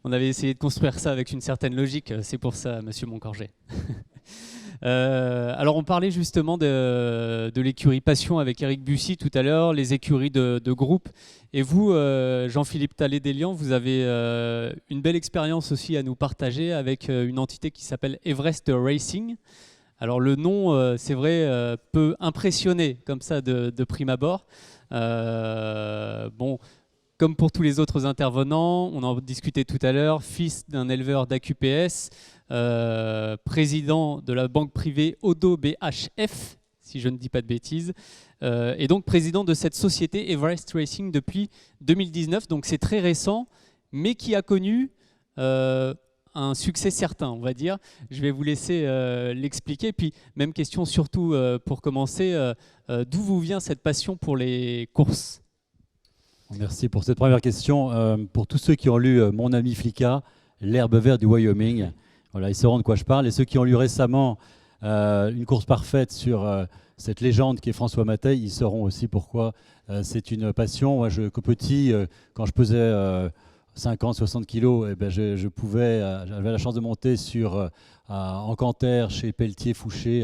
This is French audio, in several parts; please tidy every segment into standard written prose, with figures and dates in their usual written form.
On avait essayé de construire ça avec une certaine logique. C'est pour ça, monsieur Moncorget. Alors, on parlait justement de l'écurie Passion avec Eric Bussy tout à l'heure, les écuries de groupe. Et vous, Jean-Philippe Tallet-Délian, vous avez une belle expérience aussi à nous partager avec une entité qui s'appelle Everest Racing. Alors, le nom, c'est vrai, peut impressionner comme ça de prime abord. Bon, comme pour tous les autres intervenants, on en discutait tout à l'heure, fils d'un éleveur d'AQPS, président de la banque privée Odo BHF, si je ne dis pas de bêtises, et donc président de cette société Everest Racing depuis 2019. Donc c'est très récent, mais qui a connu un succès certain, on va dire. Je vais vous laisser l'expliquer. Puis même question surtout pour commencer, d'où vous vient cette passion pour les courses ? Merci pour cette première question. Pour tous ceux qui ont lu Mon ami Flicka, l'herbe verte du Wyoming, voilà, ils sauront de quoi je parle. Et ceux qui ont lu récemment Une course parfaite sur cette légende qui est François Mattei, ils sauront aussi pourquoi c'est une passion. Moi, petit, quand je pesais 50, 60 kilos, eh ben, j'avais la chance de monter en Canter chez Pelletier-Fouché,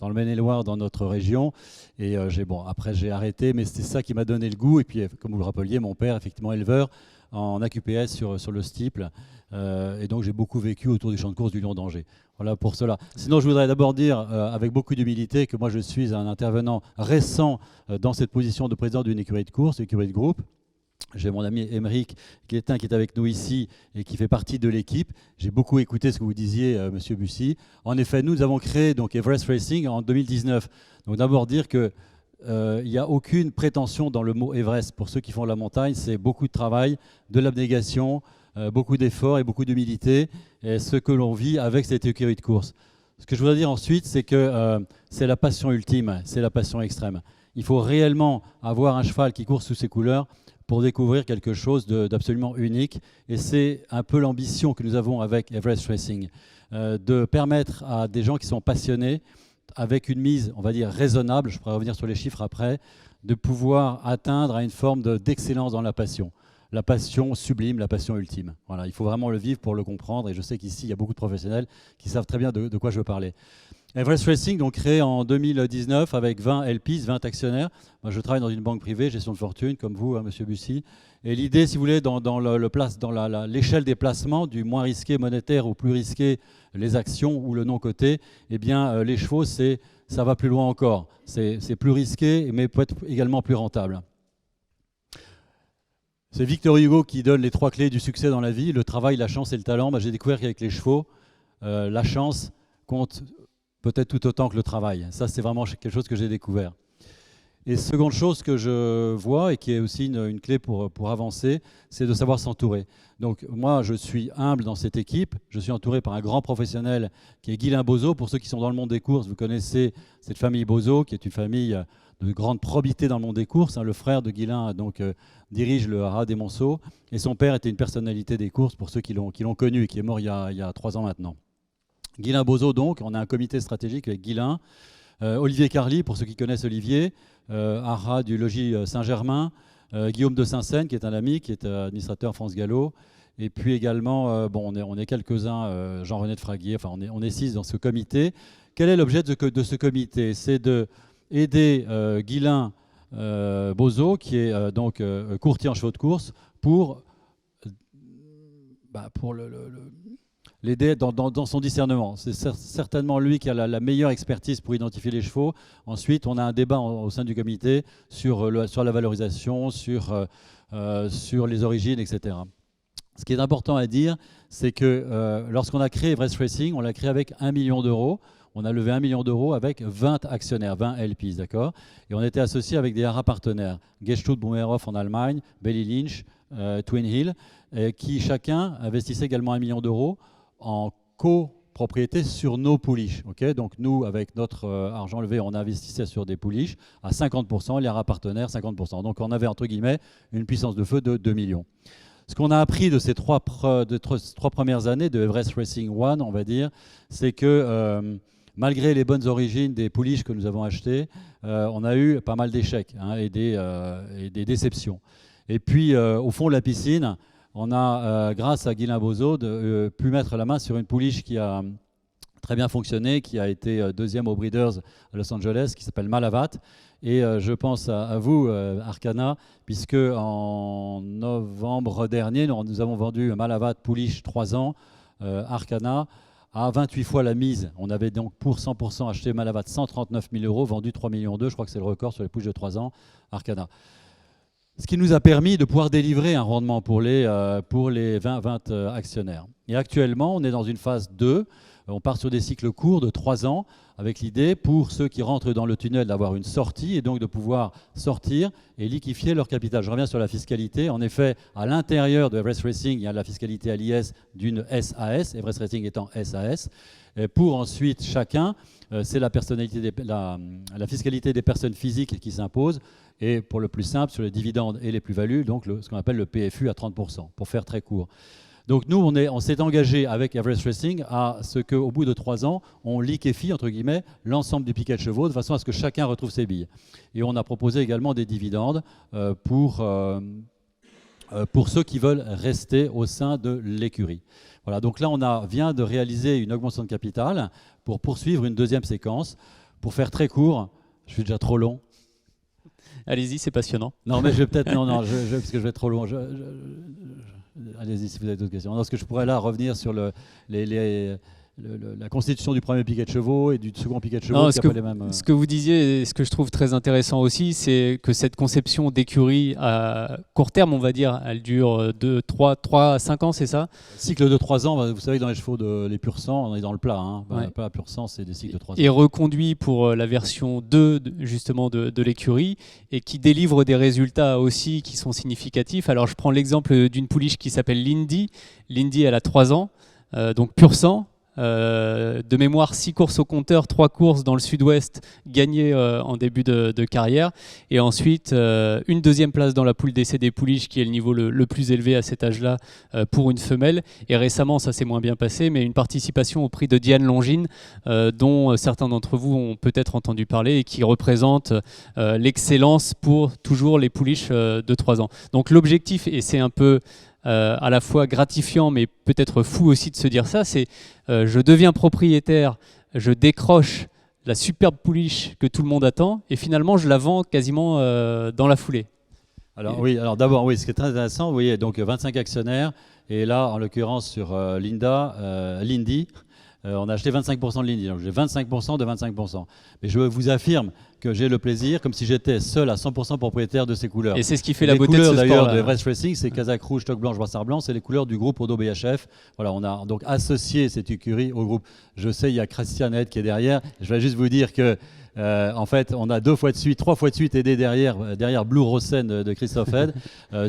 dans le Maine-et-Loire, dans notre région. Et après, j'ai arrêté, mais c'était ça qui m'a donné le goût. Et puis, comme vous le rappeliez, mon père, effectivement éleveur, en AQPS sur le Steeple. Et donc, j'ai beaucoup vécu autour du champ de course du Lion d'Angers. Voilà pour cela. Sinon, je voudrais d'abord dire, avec beaucoup d'humilité, que moi, je suis un intervenant récent dans cette position de président d'une écurie de course, écurie de groupe. J'ai mon ami Émeric Guettin qui est avec nous ici et qui fait partie de l'équipe. J'ai beaucoup écouté ce que vous disiez, Monsieur Bussy. En effet, nous avons créé donc Everest Racing en 2019. Donc d'abord dire que il n'y a aucune prétention dans le mot Everest. Pour ceux qui font la montagne, c'est beaucoup de travail, de l'abnégation, beaucoup d'efforts et beaucoup d'humilité. Et ce que l'on vit avec cette écurie de course. Ce que je voudrais dire ensuite, c'est que c'est la passion ultime, c'est la passion extrême. Il faut réellement avoir un cheval qui court sous ses couleurs pour découvrir quelque chose d'absolument unique. Et c'est un peu l'ambition que nous avons avec Everest Racing, de permettre à des gens qui sont passionnés, avec une mise, on va dire, raisonnable, je pourrais revenir sur les chiffres après, de pouvoir atteindre à une forme d'excellence dans la passion. La passion sublime, la passion ultime. Voilà, il faut vraiment le vivre pour le comprendre. Et je sais qu'ici, il y a beaucoup de professionnels qui savent très bien de quoi je veux parler. Everest Racing, donc créé en 2019 avec 20 LPs, 20 actionnaires. Moi, je travaille dans une banque privée, gestion de fortune, comme vous, hein, Monsieur Bussy. Et l'idée, si vous voulez, dans l'échelle des placements, du moins risqué monétaire au plus risqué, les actions ou le non-coté, eh bien, les chevaux, ça va plus loin encore. C'est plus risqué, mais peut être également plus rentable. C'est Victor Hugo qui donne les 3 clés du succès dans la vie, le travail, la chance et le talent. J'ai découvert qu'avec les chevaux, la chance compte peut-être tout autant que le travail. Ça, c'est vraiment quelque chose que j'ai découvert. Et seconde chose que je vois et qui est aussi une clé pour avancer, c'est de savoir s'entourer. Donc moi, je suis humble dans cette équipe. Je suis entouré par un grand professionnel qui est Guylain Bozo. Pour ceux qui sont dans le monde des courses, vous connaissez cette famille Bozo, qui est une famille de grande probité dans le monde des courses. Le frère de Guylain dirige le Haras des Monceaux. Et son père était une personnalité des courses, pour ceux qui l'ont connu et qui est mort il y a 3 ans maintenant. Guylain Bozo, donc, on a un comité stratégique avec Guylain. Olivier Carly, pour ceux qui connaissent Olivier, Haras du logis Saint-Germain, Guillaume de Saint-Seine, qui est un ami, qui est administrateur France Gallo, et puis également, on est quelques-uns, Jean-René de Fraguier, enfin on est 6 dans ce comité. Quel est l'objet de ce comité? C'est d'aider Guylain Bozo, qui est donc courtier en chevaux de course, pour l'aider dans son discernement. C'est certainement lui qui a la meilleure expertise pour identifier les chevaux. Ensuite, on a un débat au sein du comité sur la valorisation, sur les origines, etc. Ce qui est important à dire, c'est que lorsqu'on a créé Everest Racing, on l'a créé avec 1 million d'euros. On a levé 1 million d'euros avec 20 actionnaires, 20 LPs, d'accord? Et on était associé avec des haras partenaires, Gestut Blumenhof en Allemagne, Belly Lynch, Twin Hill, qui chacun investissait également 1 million d'euros en copropriété sur nos pouliches. Okay, donc nous, avec notre argent levé, on investissait sur des pouliches à 50%, les haras partenaires 50%. Donc on avait entre guillemets une puissance de feu de 2 millions. Ce qu'on a appris de ces 3 premières années de Everest Racing One, on va dire, c'est que malgré les bonnes origines des pouliches que nous avons achetées, on a eu pas mal d'échecs et des déceptions. Et puis, au fond de la piscine, on a, grâce à Guylain Bozo, pu mettre la main sur une pouliche qui a très bien fonctionné, qui a été deuxième au Breeders à Los Angeles, qui s'appelle Malavat. Et je pense à vous, Arcana, puisque en novembre dernier, nous avons vendu Malavat pouliche 3 ans, Arcana, à 28 fois la mise. On avait donc pour 100% acheté Malavat 139 000 €, vendu 3,2 millions. Je crois que c'est le record sur les pouliches de 3 ans, Arcana. Ce qui nous a permis de pouvoir délivrer un rendement pour les 20 actionnaires. Et actuellement, on est dans une phase 2. On part sur des cycles courts de 3 ans, avec l'idée, pour ceux qui rentrent dans le tunnel, d'avoir une sortie et donc de pouvoir sortir et liquéfier leur capital. Je reviens sur la fiscalité. En effet, à l'intérieur de Everest Racing, il y a la fiscalité à l'IS d'une SAS, Everest Racing étant SAS. Et pour ensuite, chacun, c'est la fiscalité des personnes physiques qui s'impose. Et pour le plus simple, sur les dividendes et les plus-values, donc ce qu'on appelle le PFU à 30%, pour faire très court. Donc nous, on s'est engagé avec Everest Racing à ce qu'au bout de 3 ans, on liquéfie, entre guillemets, l'ensemble du piquet de chevaux, de façon à ce que chacun retrouve ses billes. Et on a proposé également des dividendes pour ceux qui veulent rester au sein de l'écurie. Voilà, donc là, on vient de réaliser une augmentation de capital pour poursuivre une deuxième séquence. Pour faire très court, je suis déjà trop long. Allez-y, c'est passionnant. Non, mais je vais peut-être... Non, parce que je vais être trop long. Allez-y, si vous avez d'autres questions. Est-ce que je pourrais là revenir sur la constitution du premier piquet de chevaux et du second piquet de chevaux? Non, ce que vous disiez, et ce que je trouve très intéressant aussi, c'est que cette conception d'écurie à court terme, on va dire, elle dure 3 à 5 ans, c'est ça? Cycle de 3 ans, vous savez que dans les chevaux, les pur sang, on est dans le plat. Hein. Ouais. Le plat pur sang, c'est des cycles de 3 ans. Et reconduit pour la version 2 justement de l'écurie et qui délivre des résultats aussi qui sont significatifs. Alors je prends l'exemple d'une pouliche qui s'appelle Lindy. Lindy, elle a 3 ans, donc pur sang. De mémoire, 6 courses au compteur, 3 courses dans le sud-ouest gagnées en début de carrière, et ensuite une deuxième place dans la poule d'essai des pouliches qui est le niveau le plus élevé à cet âge-là pour une femelle, et récemment ça s'est moins bien passé, mais une participation au prix de Diane Longine dont certains d'entre vous ont peut-être entendu parler et qui représente l'excellence pour toujours les pouliches de 3 ans. Donc l'objectif, et c'est un peu à la fois gratifiant mais peut-être fou aussi de se dire ça, c'est je deviens propriétaire, je décroche la superbe pouliche que tout le monde attend et finalement je la vends quasiment dans la foulée. Alors d'abord, oui, ce qui est très intéressant, vous voyez, donc 25 actionnaires, et là en l'occurrence sur Lindy, on a acheté 25% de Lindy, donc j'ai 25% de 25%. Mais je vous affirme que j'ai le plaisir, comme si j'étais seul à 100% propriétaire de ces couleurs. Et c'est ce qui fait la beauté de ce sport-là. Les couleurs d'ailleurs de Everest Racing, c'est Kazakh Rouge, Toque Blanche, Brassard Blanc, c'est les couleurs du groupe Odo BHF. Voilà, on a donc associé cette écurie au groupe. Je sais, il y a Christian Ed qui est derrière. Je vais juste vous dire que en fait, on a 2 fois de suite, 3 fois de suite aidé derrière Blue Rosen de Christophe Ed,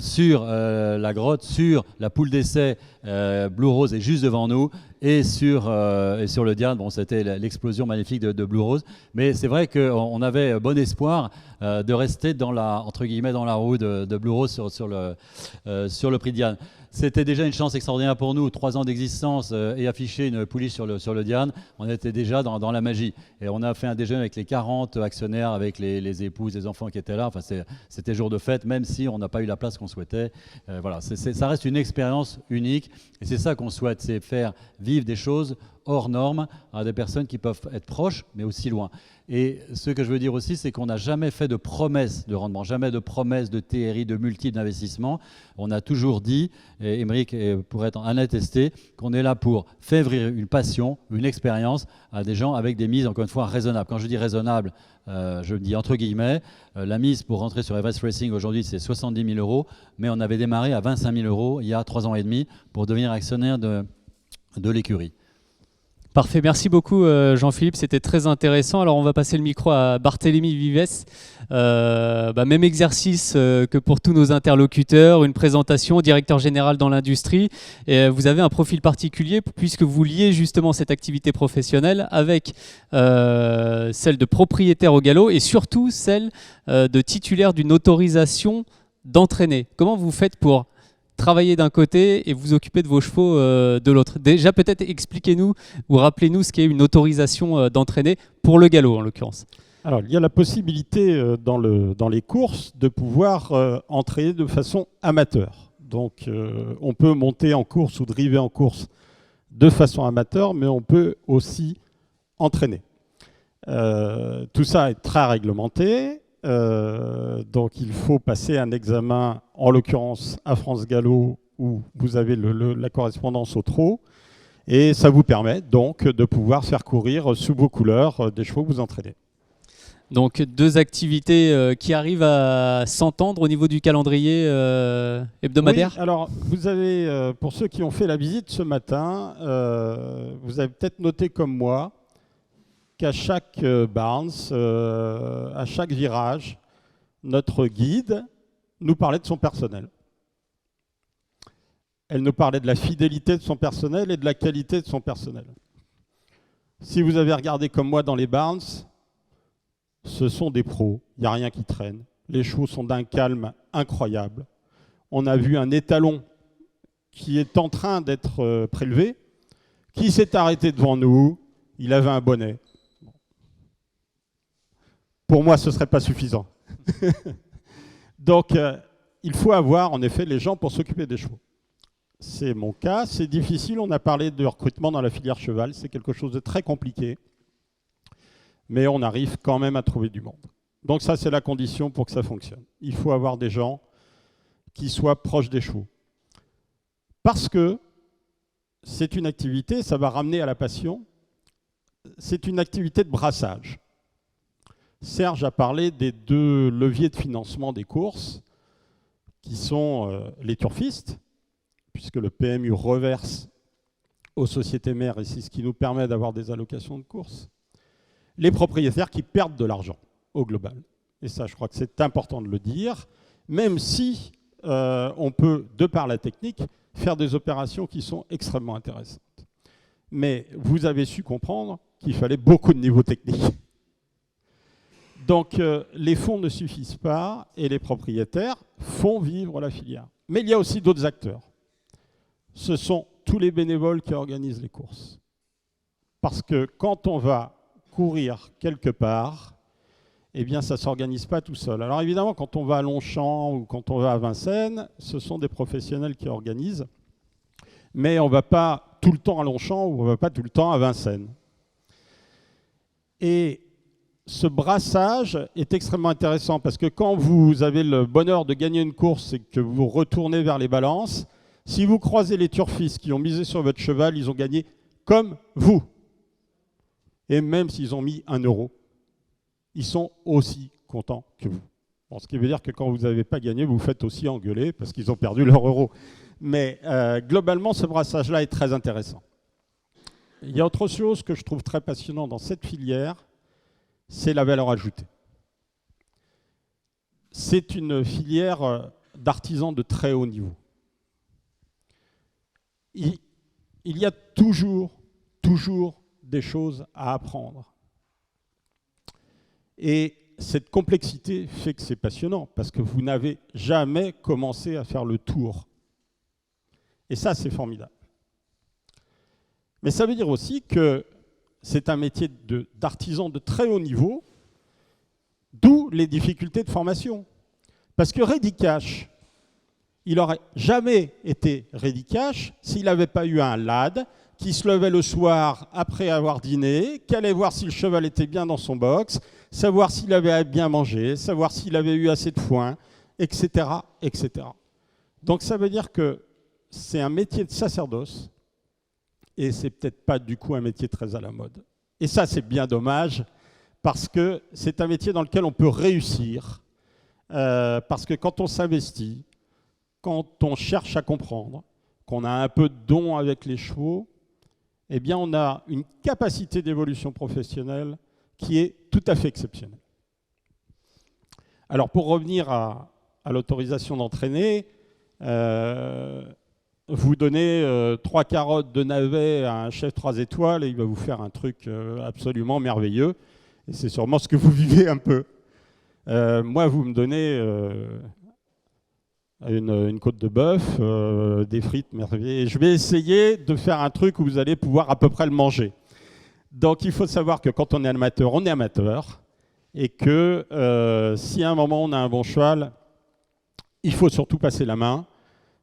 sur la grotte, sur la poule d'essai. Blue Rose est juste devant nous, et sur le Diane, bon, c'était l'explosion magnifique de Blue Rose. Mais c'est vrai qu'on avait bon espoir de rester entre guillemets dans la roue de Blue Rose sur le prix Diane. C'était déjà une chance extraordinaire pour nous, 3 ans d'existence et afficher une pouliche sur le Diane. On était déjà dans la magie. Et on a fait un déjeuner avec les 40 actionnaires, avec les épouses, les enfants qui étaient là. Enfin, c'était jour de fête, même si on n'a pas eu la place qu'on souhaitait. Voilà, ça reste une expérience unique. Et c'est ça qu'on souhaite, c'est faire vivre des choses hors normes à des personnes qui peuvent être proches, mais aussi loin. Et ce que je veux dire aussi, c'est qu'on n'a jamais fait de promesses de rendement, jamais de promesses de TRI, de multiples d'investissement. On a toujours dit, et Émeric pourrait être en attester, qu'on est là pour faire vivre une passion, une expérience à des gens avec des mises, encore une fois, raisonnables. Quand je dis raisonnable, je dis entre guillemets, la mise pour rentrer sur Everest Racing aujourd'hui, c'est 70 000 €, mais on avait démarré à 25 000 € il y a 3 ans et demi pour devenir actionnaire de l'écurie. Parfait, merci beaucoup Jean-Philippe, c'était très intéressant. Alors on va passer le micro à Barthélémy Vives. Même exercice que pour tous nos interlocuteurs, une présentation, directeur général dans l'industrie. Et vous avez un profil particulier puisque vous liez justement cette activité professionnelle avec celle de propriétaire au galop et surtout celle de titulaire d'une autorisation d'entraîner. Comment vous faites pour travailler d'un côté et vous occuper de vos chevaux de l'autre? Déjà, peut-être expliquez-nous ou rappelez-nous ce qu'est une autorisation d'entraîner pour le galop en l'occurrence. Alors, il y a la possibilité dans les courses de pouvoir entraîner de façon amateur. Donc on peut monter en course ou driver en course de façon amateur, mais on peut aussi entraîner. Tout ça est très réglementé, donc il faut passer un examen, en l'occurrence à France Gallo, où vous avez la correspondance au trot, et ça vous permet donc de pouvoir faire courir sous vos couleurs des chevaux que vous entraînez. Donc 2 activités qui arrivent à s'entendre au niveau du calendrier hebdomadaire. Oui, alors vous avez, pour ceux qui ont fait la visite ce matin, vous avez peut-être noté comme moi qu'à chaque Barnes, à chaque virage, notre guide nous parlait de son personnel. Elle nous parlait de la fidélité de son personnel et de la qualité de son personnel. Si vous avez regardé comme moi dans les Barnes, ce sont des pros, il n'y a rien qui traîne. Les chevaux sont d'un calme incroyable. On a vu un étalon qui est en train d'être prélevé, qui s'est arrêté devant nous, il avait un bonnet. Pour moi, ce ne serait pas suffisant. Donc, il faut avoir en effet les gens pour s'occuper des chevaux. C'est mon cas, c'est difficile, on a parlé de recrutement dans la filière cheval, c'est quelque chose de très compliqué, mais on arrive quand même à trouver du monde. Donc ça, c'est la condition pour que ça fonctionne. Il faut avoir des gens qui soient proches des chevaux. Parce que c'est une activité, ça va ramener à la passion, c'est une activité de brassage. Serge a parlé des 2 leviers de financement des courses, qui sont les turfistes, puisque le PMU reverse aux sociétés mères, et c'est ce qui nous permet d'avoir des allocations de courses, les propriétaires qui perdent de l'argent au global. Et ça, je crois que c'est important de le dire, même si on peut, de par la technique, faire des opérations qui sont extrêmement intéressantes. Mais vous avez su comprendre qu'il fallait beaucoup de niveau technique. Donc les fonds ne suffisent pas et les propriétaires font vivre la filière. Mais il y a aussi d'autres acteurs. Ce sont tous les bénévoles qui organisent les courses. Parce que quand on va courir quelque part, eh bien ça ne s'organise pas tout seul. Alors évidemment, quand on va à Longchamp ou quand on va à Vincennes, ce sont des professionnels qui organisent. Mais on ne va pas tout le temps à Longchamp ou on ne va pas tout le temps à Vincennes. Et ce brassage est extrêmement intéressant parce que quand vous avez le bonheur de gagner une course et que vous retournez vers les balances, si vous croisez les turfistes qui ont misé sur votre cheval, ils ont gagné comme vous. Et même s'ils ont mis 1 euro, ils sont aussi contents que vous. Bon, ce qui veut dire que quand vous n'avez pas gagné, vous vous faites aussi engueuler parce qu'ils ont perdu leur euro. Mais globalement, ce brassage-là est très intéressant. Il y a autre chose que je trouve très passionnant dans cette filière, c'est la valeur ajoutée. C'est une filière d'artisans de très haut niveau. Il y a toujours des choses à apprendre. Et cette complexité fait que c'est passionnant, parce que vous n'avez jamais commencé à faire le tour. Et ça, c'est formidable. Mais ça veut dire aussi que c'est un métier d'artisan de très haut niveau, d'où les difficultés de formation. Parce que Ready Cash, il n'aurait jamais été Ready Cash s'il n'avait pas eu un lad qui se levait le soir après avoir dîné, qui allait voir si le cheval était bien dans son box, savoir s'il avait bien mangé, savoir s'il avait eu assez de foin, etc., etc. Donc ça veut dire que c'est un métier de sacerdoce et c'est peut-être pas du coup un métier très à la mode. Et ça, c'est bien dommage parce que c'est un métier dans lequel on peut réussir, parce que quand on s'investit, quand on cherche à comprendre, qu'on a un peu de don avec les chevaux, eh bien on a une capacité d'évolution professionnelle qui est tout à fait exceptionnelle. Alors pour revenir à l'autorisation d'entraîner, vous donnez 3 carottes de navet à un chef 3 étoiles et il va vous faire un truc absolument merveilleux. Et c'est sûrement ce que vous vivez un peu. Moi, vous me donnez une côte de bœuf, des frites merveilleuses. Et je vais essayer de faire un truc où vous allez pouvoir à peu près le manger. Donc il faut savoir que quand on est amateur. Et que si à un moment on a un bon cheval, il faut surtout passer la main.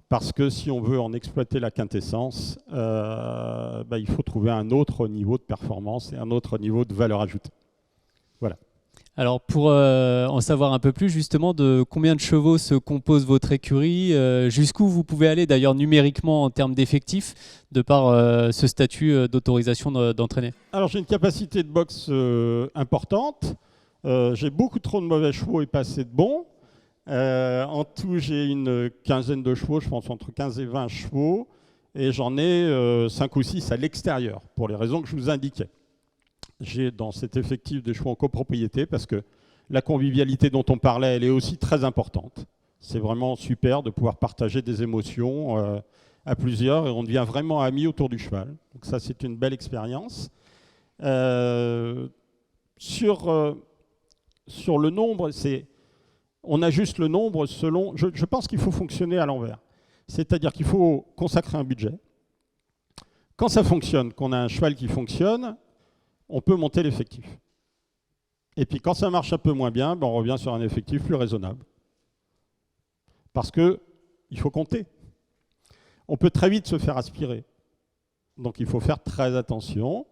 Parce que si on veut en exploiter la quintessence, il faut trouver un autre niveau de performance et un autre niveau de valeur ajoutée. Voilà. Alors pour en savoir un peu plus justement de combien de chevaux se compose votre écurie, jusqu'où vous pouvez aller d'ailleurs numériquement en termes d'effectifs de par ce statut d'autorisation d'entraîner. Alors j'ai une capacité de boxe importante, j'ai beaucoup trop de mauvais chevaux et pas assez de bons. En tout, j'ai une quinzaine de chevaux, je pense entre 15 et 20 chevaux, et j'en ai 5 ou 6 à l'extérieur, pour les raisons que je vous indiquais. J'ai dans cet effectif des chevaux en copropriété, parce que la convivialité dont on parlait, elle est aussi très importante. C'est vraiment super de pouvoir partager des émotions à plusieurs, et on devient vraiment amis autour du cheval. Donc ça, c'est une belle expérience. Sur le nombre, on ajuste le nombre selon... Je pense qu'il faut fonctionner à l'envers. C'est-à-dire qu'il faut consacrer un budget. Quand ça fonctionne, qu'on a un cheval qui fonctionne, on peut monter l'effectif. Et puis quand ça marche un peu moins bien, on revient sur un effectif plus raisonnable. Parce qu'il faut compter. On peut très vite se faire aspirer. Donc il faut faire très attention.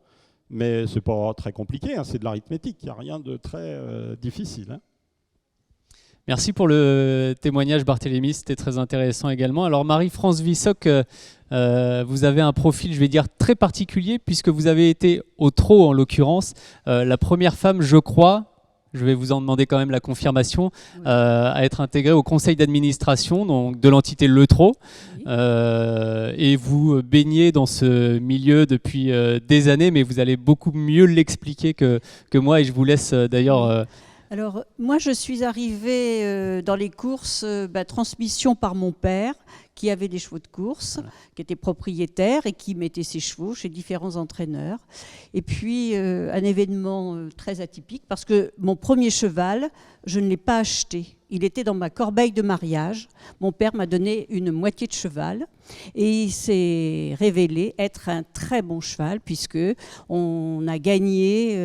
Mais ce n'est pas très compliqué, hein, c'est de l'arithmétique. Il n'y a rien de très difficile. Hein. Merci pour le témoignage Barthélémy, c'était très intéressant également. Alors Marie-France Vissoc, vous avez un profil, je vais dire, très particulier puisque vous avez été au trot en l'occurrence, la première femme, je crois, je vais vous en demander quand même la confirmation, oui, à être intégrée au conseil d'administration donc de l'entité Le Trot. Oui. Et vous baignez dans ce milieu depuis des années, mais vous allez beaucoup mieux l'expliquer que moi et je vous laisse d'ailleurs... Alors, moi, je suis arrivée dans les courses, transmission par mon père, qui avait des chevaux de course, qui était propriétaire et qui mettait ses chevaux chez différents entraîneurs. Et puis, un événement très atypique, parce que mon premier cheval, je ne l'ai pas acheté. Il était dans ma corbeille de mariage. Mon père m'a donné une moitié de cheval et il s'est révélé être un très bon cheval, puisqu'on a gagné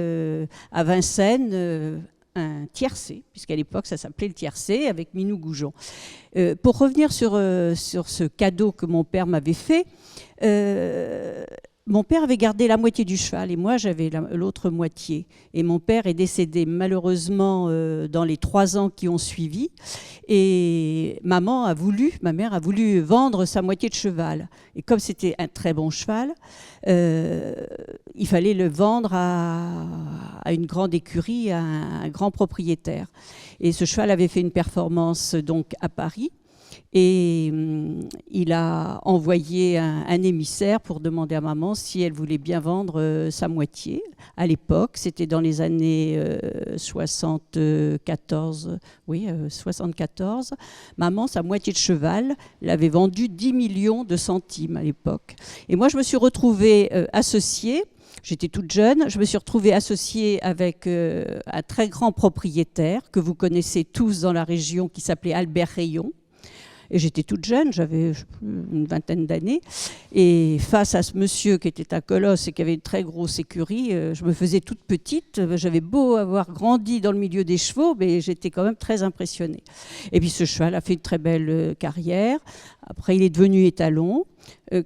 à Vincennes un tiercé, puisqu'à l'époque ça s'appelait le tiercé, avec Minou Goujon. Pour revenir sur ce cadeau que mon père m'avait fait, mon père avait gardé la moitié du cheval et moi j'avais l'autre moitié. Et mon père est décédé malheureusement dans les 3 ans qui ont suivi. Et ma mère a voulu vendre sa moitié de cheval. Et comme c'était un très bon cheval, il fallait le vendre à une grande écurie, à un grand propriétaire. Et ce cheval avait fait une performance donc à Paris. Et il a envoyé un émissaire pour demander à maman si elle voulait bien vendre sa moitié. À l'époque, c'était dans les années 74. Oui, 74. Maman, sa moitié de cheval, l'avait vendu 10 millions de centimes à l'époque. Et moi, je me suis retrouvée associée. J'étais toute jeune, je me suis retrouvée associée avec un très grand propriétaire que vous connaissez tous dans la région qui s'appelait Albert Rayon. Et j'étais toute jeune, j'avais une vingtaine d'années. Et face à ce monsieur qui était un colosse et qui avait une très grosse écurie, je me faisais toute petite. J'avais beau avoir grandi dans le milieu des chevaux, mais j'étais quand même très impressionnée. Et puis ce cheval a fait une très belle carrière. Après, il est devenu étalon.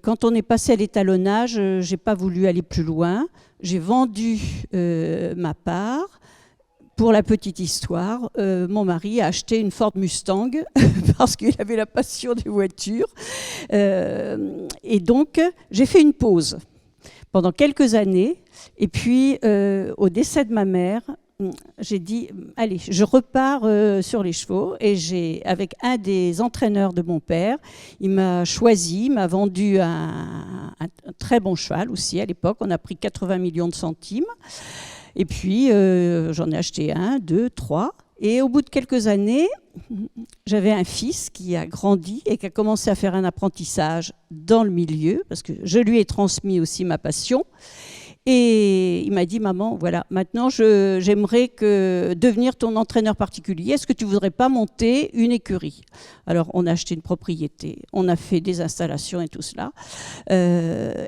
Quand on est passé à l'étalonnage, je n'ai pas voulu aller plus loin. J'ai vendu ma part. Pour la petite histoire, mon mari a acheté une Ford Mustang parce qu'il avait la passion des voitures. Et donc, j'ai fait une pause pendant quelques années. Et puis, au décès de ma mère, j'ai dit, allez, je repars sur les chevaux. Et avec un des entraîneurs de mon père, il m'a choisi, m'a vendu un très bon cheval aussi à l'époque. On a pris 80 millions de centimes. Et puis, j'en ai acheté 1, 2, 3. Et au bout de quelques années, j'avais un fils qui a grandi et qui a commencé à faire un apprentissage dans le milieu, parce que je lui ai transmis aussi ma passion. Et il m'a dit, maman, voilà, maintenant j'aimerais devenir ton entraîneur particulier. Est-ce que tu ne voudrais pas monter une écurie? Alors, on a acheté une propriété, on a fait des installations et tout cela.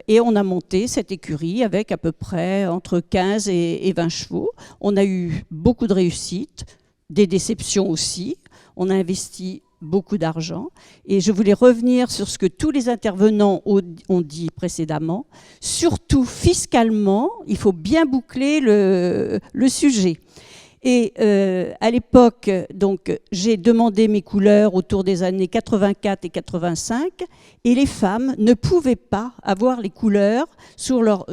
Et on a monté cette écurie avec à peu près entre 15 et 20 chevaux. On a eu beaucoup de réussites, des déceptions aussi. On a investi beaucoup d'argent. Et je voulais revenir sur ce que tous les intervenants ont dit précédemment. Surtout fiscalement, il faut bien boucler le sujet. Et à l'époque, donc, j'ai demandé mes couleurs autour des années 84 et 85, et les femmes ne pouvaient pas avoir les couleurs sous leur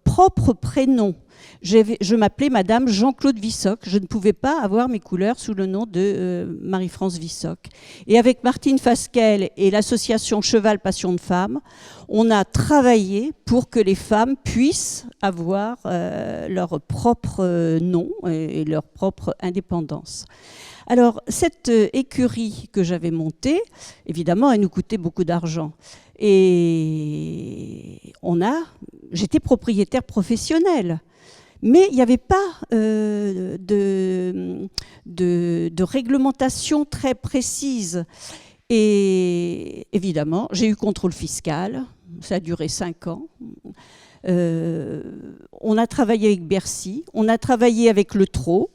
propre prénom. Je m'appelais Madame Jean-Claude Vissoc. Je ne pouvais pas avoir mes couleurs sous le nom de Marie-France Vissoc. Et avec Martine Fasquelle et l'association Cheval Passion de Femmes, on a travaillé pour que les femmes puissent avoir leur propre nom et leur propre indépendance. Alors, cette écurie que j'avais montée, évidemment, elle nous coûtait beaucoup d'argent. Et j'étais propriétaire professionnelle. Mais il n'y avait pas de réglementation très précise. Et évidemment, j'ai eu contrôle fiscal. Ça a duré 5 ans. On a travaillé avec Bercy. On a travaillé avec le Trot.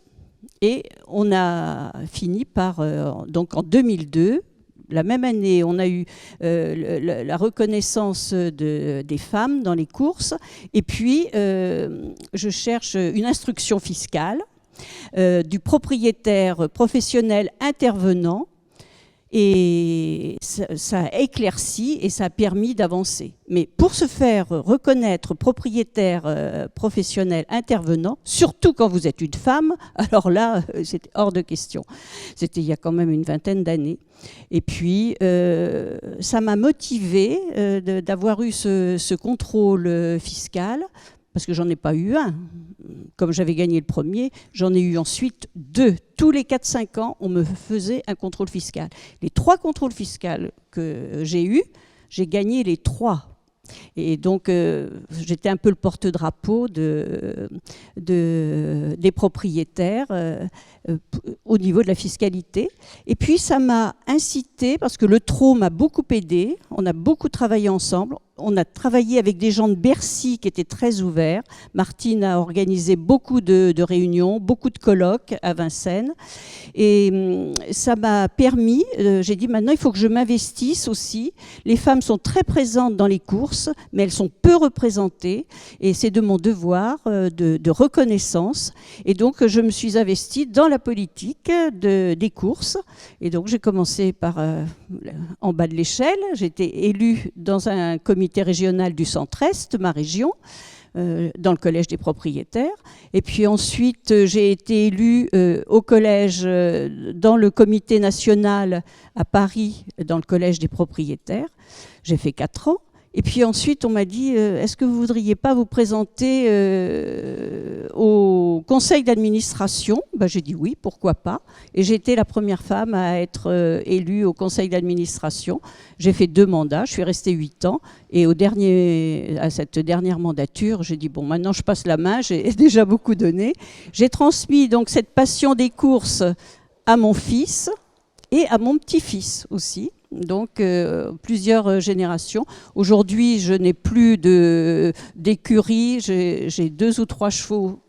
Et on a fini par, donc en 2002, la même année, on a eu la reconnaissance des femmes dans les courses. Et puis, je cherche une instruction fiscale du propriétaire professionnel intervenant. Et ça a éclairci et ça a permis d'avancer. Mais pour se faire reconnaître propriétaire professionnel intervenant, surtout quand vous êtes une femme, alors là, c'était hors de question. C'était il y a quand même une vingtaine d'années. Et puis, ça m'a motivée d'avoir eu ce contrôle fiscal, parce que j'en ai pas eu un. Comme j'avais gagné le premier, j'en ai eu ensuite 2. Tous les 4-5 ans, on me faisait un contrôle fiscal. Les 3 contrôles fiscaux que j'ai eus, j'ai gagné les 3. Et donc, j'étais un peu le porte-drapeau des propriétaires au niveau de la fiscalité. Et puis, ça m'a incité, parce que le Trot m'a beaucoup aidé, on a beaucoup travaillé ensemble. On a travaillé avec des gens de Bercy qui étaient très ouverts. Martine a organisé beaucoup de réunions, beaucoup de colloques à Vincennes. Et ça m'a permis, j'ai dit maintenant il faut que je m'investisse aussi. Les femmes sont très présentes dans les courses, mais elles sont peu représentées. Et c'est de mon devoir de reconnaissance. Et donc je me suis investie dans la politique des courses. Et donc j'ai commencé par en bas de l'échelle. J'ai été élue dans un comité régional du Centre-Est, ma région, dans le collège des propriétaires. Et puis ensuite, j'ai été élue au collège, dans le comité national à Paris, dans le collège des propriétaires. J'ai fait 4 ans. Et puis ensuite, on m'a dit, est-ce que vous ne voudriez pas vous présenter au conseil d'administration ? J'ai dit oui, pourquoi pas. Et j'ai été la première femme à être élue au conseil d'administration. J'ai fait 2 mandats, je suis restée 8 ans. Et à cette dernière mandature, j'ai dit, bon, maintenant je passe la main, j'ai déjà beaucoup donné. J'ai transmis donc cette passion des courses à mon fils et à mon petit-fils aussi. Donc plusieurs générations. Aujourd'hui, je n'ai plus d'écurie, j'ai 2 ou 3 chevaux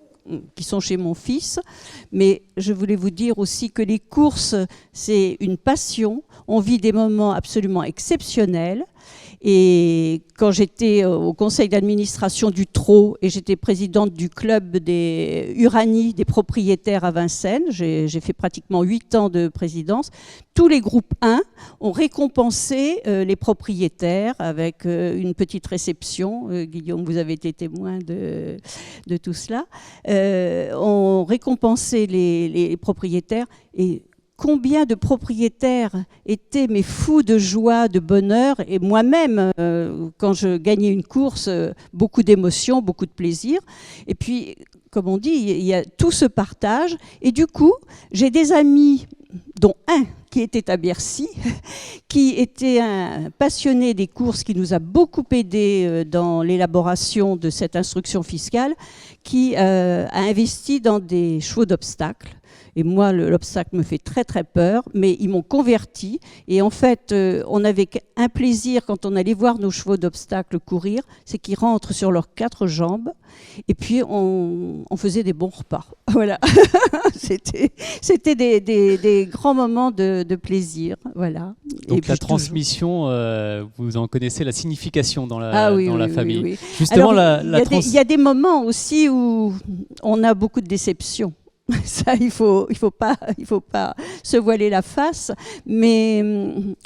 qui sont chez mon fils, mais je voulais vous dire aussi que les courses, c'est une passion. On vit des moments absolument exceptionnels. Et quand j'étais au conseil d'administration du Trot et j'étais présidente du club des Uranie, des propriétaires à Vincennes, j'ai fait pratiquement 8 ans de présidence, tous les groupes 1 ont récompensé les propriétaires avec une petite réception. Guillaume, vous avez été témoin de tout cela. On récompensé les propriétaires et combien de propriétaires étaient mes fous de joie, de bonheur, et moi-même, quand je gagnais une course, beaucoup d'émotions, beaucoup de plaisir. Et puis, comme on dit, il y a tout ce partage. Et du coup, j'ai des amis, dont un qui était à Bercy, qui était un passionné des courses, qui nous a beaucoup aidé dans l'élaboration de cette instruction fiscale, qui a investi dans des chevaux d'obstacles. Et moi, l'obstacle me fait très très peur, mais ils m'ont converti. Et en fait, on avait un plaisir quand on allait voir nos chevaux d'obstacle courir, c'est qu'ils rentrent sur leurs 4 jambes. Et puis, on faisait des bons repas. Voilà. C'était des grands moments de plaisir. Voilà. Donc et puis, la transmission, vous en connaissez la signification dans la, oui, famille. Oui. Justement, Alors, il il y a des moments aussi où on a beaucoup de déceptions. Ça, il faut pas se voiler la face. Mais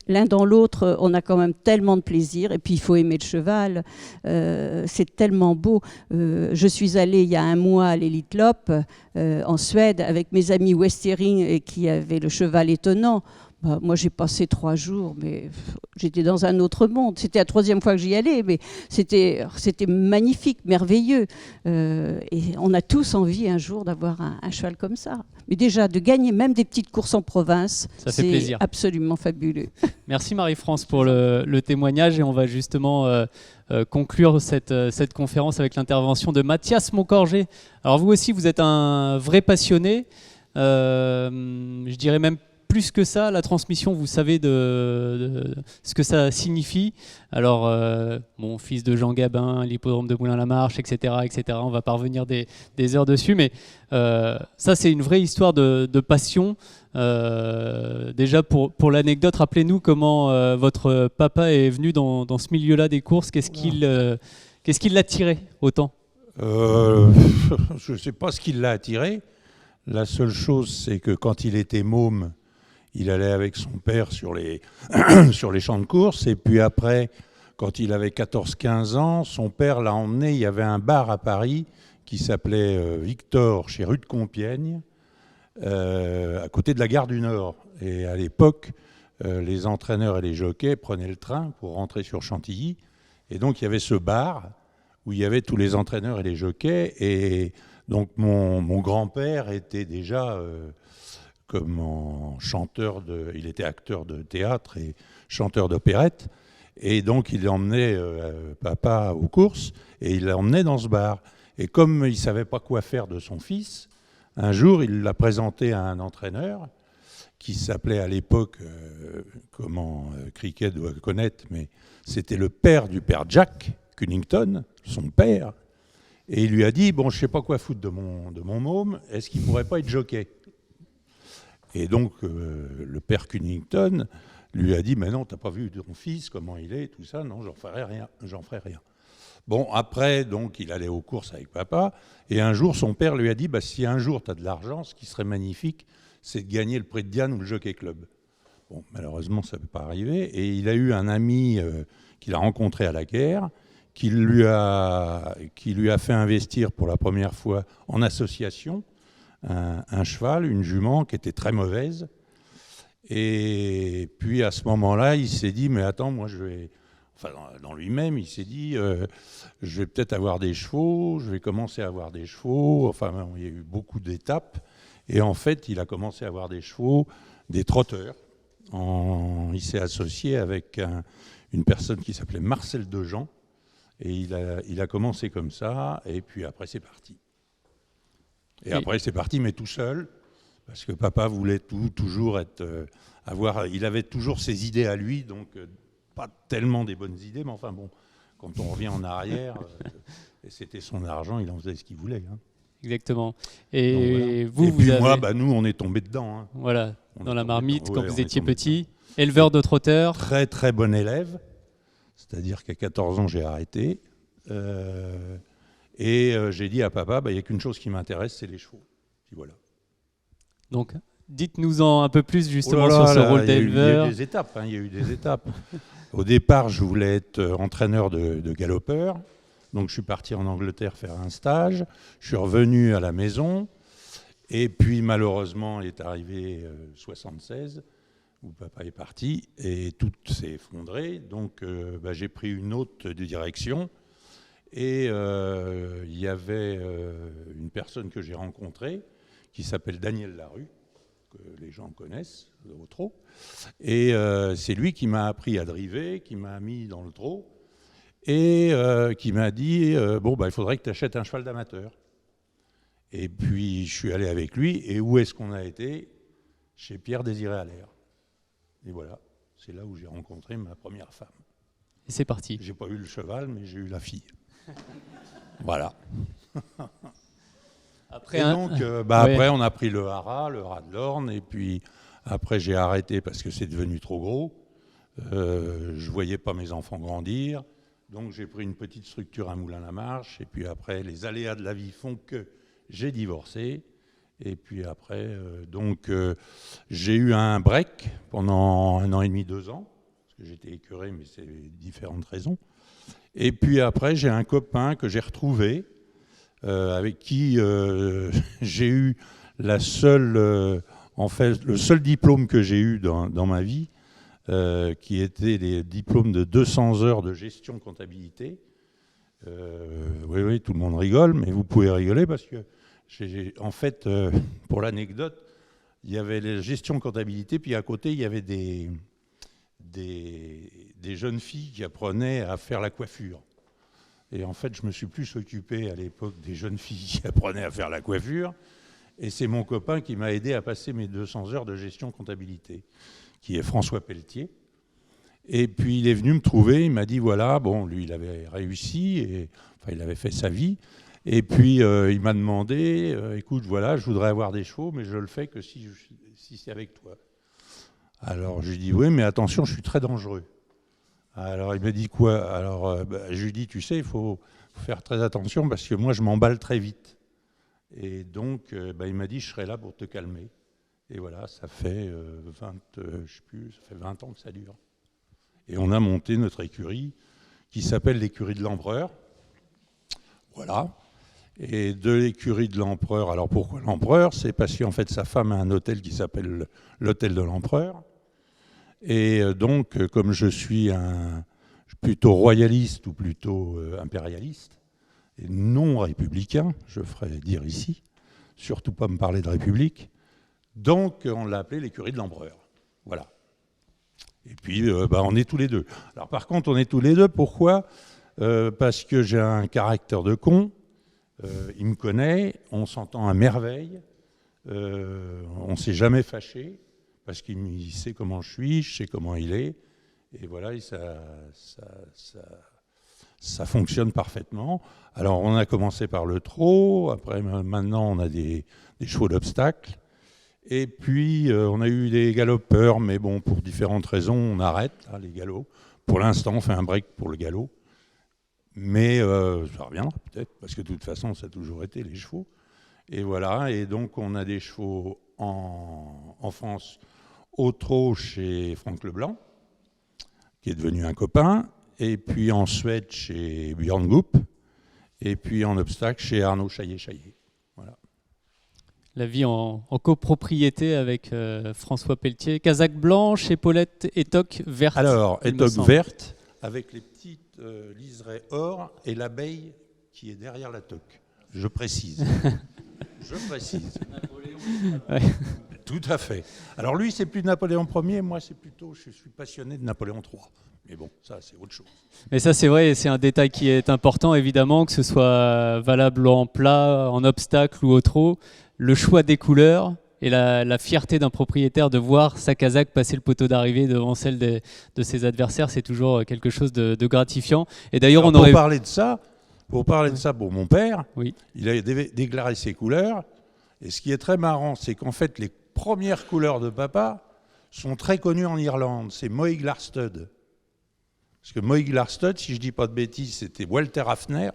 l'un dans l'autre, on a quand même tellement de plaisir. Et puis, il faut aimer le cheval. C'est tellement beau. Je suis allée il y a un mois à l'Elitlopp en Suède avec mes amis Westering qui avaient le cheval étonnant. Moi, j'ai passé 3 jours, mais j'étais dans un autre monde. C'était la 3e fois que j'y allais, mais c'était magnifique, merveilleux. Et on a tous envie un jour d'avoir un cheval comme ça. Mais déjà, de gagner même des petites courses en province, c'est absolument fabuleux. Merci Marie-France pour le témoignage. Et on va justement conclure cette conférence avec l'intervention de Mathias Moncorgé. Alors vous aussi, vous êtes un vrai passionné. Je dirais même plus que ça, la transmission, vous savez de ce que ça signifie. Alors, mon fils de Jean Gabin, l'hippodrome de Moulins-la-Marche, etc., etc. On va pas revenir des heures dessus, mais ça, c'est une vraie histoire de passion. Déjà, pour l'anecdote, rappelez-nous comment votre papa est venu dans ce milieu-là des courses. Qu'est-ce qui l'a attiré autant ? Je ne sais pas ce qui l'a attiré. La seule chose, c'est que quand il était môme, il allait avec son père sur les champs de course. Et puis après, quand il avait 14-15 ans, son père l'a emmené. Il y avait un bar à Paris qui s'appelait Victor, chez rue de Compiègne, à côté de la gare du Nord. Et à l'époque, les entraîneurs et les jockeys prenaient le train pour rentrer sur Chantilly. Et donc, il y avait ce bar où il y avait tous les entraîneurs et les jockeys. Et donc, mon grand-père était déjà... chanteur il était acteur de théâtre et chanteur d'opérette, et donc il emmenait papa aux courses et il l'emmenait dans ce bar. Et comme il savait pas quoi faire de son fils, un jour il l'a présenté à un entraîneur qui s'appelait à l'époque, Cricket doit connaître, mais c'était le père du père Jack Cunnington, son père, et il lui a dit bon, je sais pas quoi foutre de mon môme, est-ce qu'il pourrait pas être jockey? Et donc, le père Cunnington lui a dit « Mais non, tu n'as pas vu ton fils, comment il est, tout ça. Non, j'en ferai rien. » Bon, après, donc, il allait aux courses avec papa. Et un jour, son père lui a dit « Si un jour, tu as de l'argent, ce qui serait magnifique, c'est de gagner le prix de Diane ou le Jockey Club. » Bon, malheureusement, ça ne peut pas arriver. Et il a eu un ami qu'il a rencontré à la guerre, qui lui a fait investir pour la première fois en association un cheval, une jument qui était très mauvaise. Et puis à ce moment-là, il s'est dit, mais attends, moi je vais... Enfin, dans lui-même, il s'est dit, je vais peut-être avoir des chevaux, je vais commencer à avoir des chevaux. Enfin, il y a eu beaucoup d'étapes. Et en fait, il a commencé à avoir des chevaux, des trotteurs. Il s'est associé avec une personne qui s'appelait Marcel Dejean. Et il a commencé comme ça, et puis après, c'est parti. Et après, c'est parti, mais tout seul, parce que papa voulait toujours il avait toujours ses idées à lui, donc pas tellement des bonnes idées, mais enfin bon, quand on revient en arrière, et c'était son argent, il en faisait ce qu'il voulait. Hein. Exactement. Et donc, voilà. vous avez... moi, nous, on est tombés dedans. Hein. Voilà, dans la marmite, quand vous étiez petit, éleveur de trotteurs. Très, très bon élève, c'est-à-dire qu'à 14 ans, j'ai arrêté. Et j'ai dit à papa, il n'y a qu'une chose qui m'intéresse, c'est les chevaux. Puis voilà. Donc, dites-nous-en un peu plus justement sur ce rôle d'éleveur. Il y a eu des étapes. Au départ, je voulais être entraîneur de galopeurs. Donc, je suis parti en Angleterre faire un stage. Je suis revenu à la maison. Et puis, malheureusement, il est arrivé 76, où papa est parti. Et tout s'est effondré. Donc, j'ai pris une autre direction. Et il y avait une personne que j'ai rencontrée qui s'appelle Daniel Larue, que les gens connaissent au trot. Et c'est lui qui m'a appris à driver, qui m'a mis dans le trot et qui m'a dit il faudrait que tu achètes un cheval d'amateur. Et puis, je suis allé avec lui. Et où est-ce qu'on a été? Chez Pierre Désiré Allaire. Et voilà, c'est là où j'ai rencontré ma première femme. Et c'est parti. J'ai pas eu le cheval, mais j'ai eu la fille. Voilà. Après, donc, après, on a pris le haras de l'Orne, et puis après, j'ai arrêté parce que c'est devenu trop gros. Je voyais pas mes enfants grandir, donc j'ai pris une petite structure à Moulins-la-Marche, et puis après, les aléas de la vie font que j'ai divorcé, et puis après, j'ai eu un break pendant 1 an et demi, 2 ans, parce que j'étais écœuré, mais c'est différentes raisons. Et puis après, j'ai un copain que j'ai retrouvé, avec qui j'ai eu le seul diplôme que j'ai eu dans ma vie, qui était les diplômes de 200 heures de gestion comptabilité. Oui, tout le monde rigole, mais vous pouvez rigoler parce que, en fait, pour l'anecdote, il y avait la gestion comptabilité, puis à côté, il y avait des jeunes filles qui apprenaient à faire la coiffure. Et en fait, je me suis plus occupé à l'époque des jeunes filles qui apprenaient à faire la coiffure. Et c'est mon copain qui m'a aidé à passer mes 200 heures de gestion comptabilité, qui est François Pelletier. Et puis il est venu me trouver, il m'a dit voilà, bon, lui il avait réussi, il avait fait sa vie. Et puis il m'a demandé, écoute, voilà, je voudrais avoir des chevaux, mais je le fais que si c'est avec toi. Alors je lui dis oui, mais attention, je suis très dangereux. Alors il me dit quoi? Alors je lui dis, tu sais, il faut faire très attention parce que moi je m'emballe très vite. Et donc il m'a dit, je serai là pour te calmer. Et voilà, ça fait 20 ans que ça dure. Et on a monté notre écurie qui s'appelle l'écurie de l'Empereur. Voilà. Et de l'écurie de l'Empereur, alors pourquoi l'Empereur? C'est parce qu'en fait sa femme a un hôtel qui s'appelle l'hôtel de l'Empereur. Et donc, comme je suis plutôt royaliste ou plutôt impérialiste, et non républicain, je ferais dire ici, surtout pas me parler de République, donc on l'a appelé l'écurie de l'Empereur. Voilà. Et puis, on est tous les deux. Alors par contre, on est tous les deux, pourquoi? Parce que j'ai un caractère de con, il me connaît, on s'entend à merveille, on ne s'est jamais fâché, parce qu'il sait comment je suis, je sais comment il est, et voilà, et ça fonctionne parfaitement. Alors on a commencé par le trot, après maintenant on a des chevaux d'obstacle, et puis on a eu des galopeurs, mais bon, pour différentes raisons, on arrête là, les galops. Pour l'instant, on fait un break pour le galop, mais ça reviendra peut-être, parce que de toute façon, ça a toujours été les chevaux. Et voilà, et donc on a des chevaux en France, au trot chez Franck Leblanc, qui est devenu un copain, et puis en Suède chez Björn Goop, et puis en obstacle chez Arnaud Chaillet-Chaillet. Voilà. La vie en copropriété avec François Pelletier. Casaque blanche, épaulette étoque verte. Alors, étoque verte, avec les petites liserés or et l'abeille qui est derrière la toque. Je précise. Je précise. Ouais. Tout à fait. Alors lui, c'est plus Napoléon Ier, moi, c'est plutôt, je suis passionné de Napoléon III. Mais bon, ça, c'est autre chose. Mais ça, c'est vrai, c'est un détail qui est important, évidemment, que ce soit valable en plat, en obstacle ou au trot. Le choix des couleurs et la fierté d'un propriétaire de voir sa casaque passer le poteau d'arrivée devant celle de ses adversaires, c'est toujours quelque chose de gratifiant. Et d'ailleurs, pour parler de ça, pour mon père, oui. Il a déclaré ses couleurs. Et ce qui est très marrant, c'est qu'en fait, les premières couleurs de papa sont très connues en Irlande. C'est Moig Larstud. Parce que Moig Larstud, si je ne dis pas de bêtises, c'était Walter Hafner.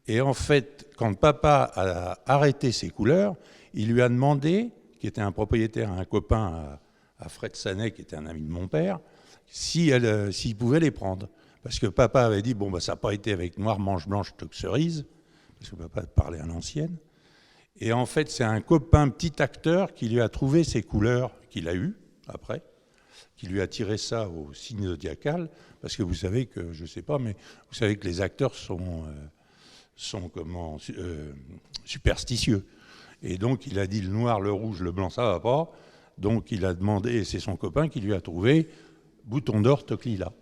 Et en fait, quand papa a arrêté ses couleurs, il lui a demandé, qui était un propriétaire, un copain à Fred Sanet, qui était un ami de mon père, s'il pouvait les prendre. Parce que papa avait dit, bon, ça n'a pas été avec noir, manche blanche, toque cerise, parce que papa parlait à l'ancienne. Et en fait, c'est un copain, petit acteur, qui lui a trouvé ces couleurs qu'il a eues après, qui lui a tiré ça au signe zodiacal, parce que vous savez que, je ne sais pas, mais vous savez que les acteurs sont superstitieux. Et donc, il a dit le noir, le rouge, le blanc, ça ne va pas. Donc, il a demandé, et c'est son copain qui lui a trouvé bouton d'or, toque lilas.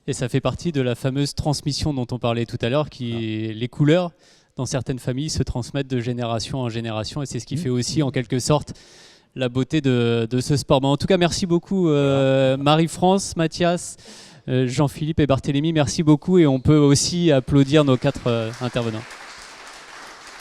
Et ça fait partie de la fameuse transmission dont on parlait tout à l'heure, qui est les couleurs. dans certaines familles, se transmettent de génération en génération. Et c'est ce qui fait aussi, en quelque sorte, la beauté de ce sport. En tout cas, merci beaucoup Marie-France, Mathias, Jean-Philippe et Barthélémy. Merci beaucoup. Et on peut aussi applaudir nos 4 intervenants.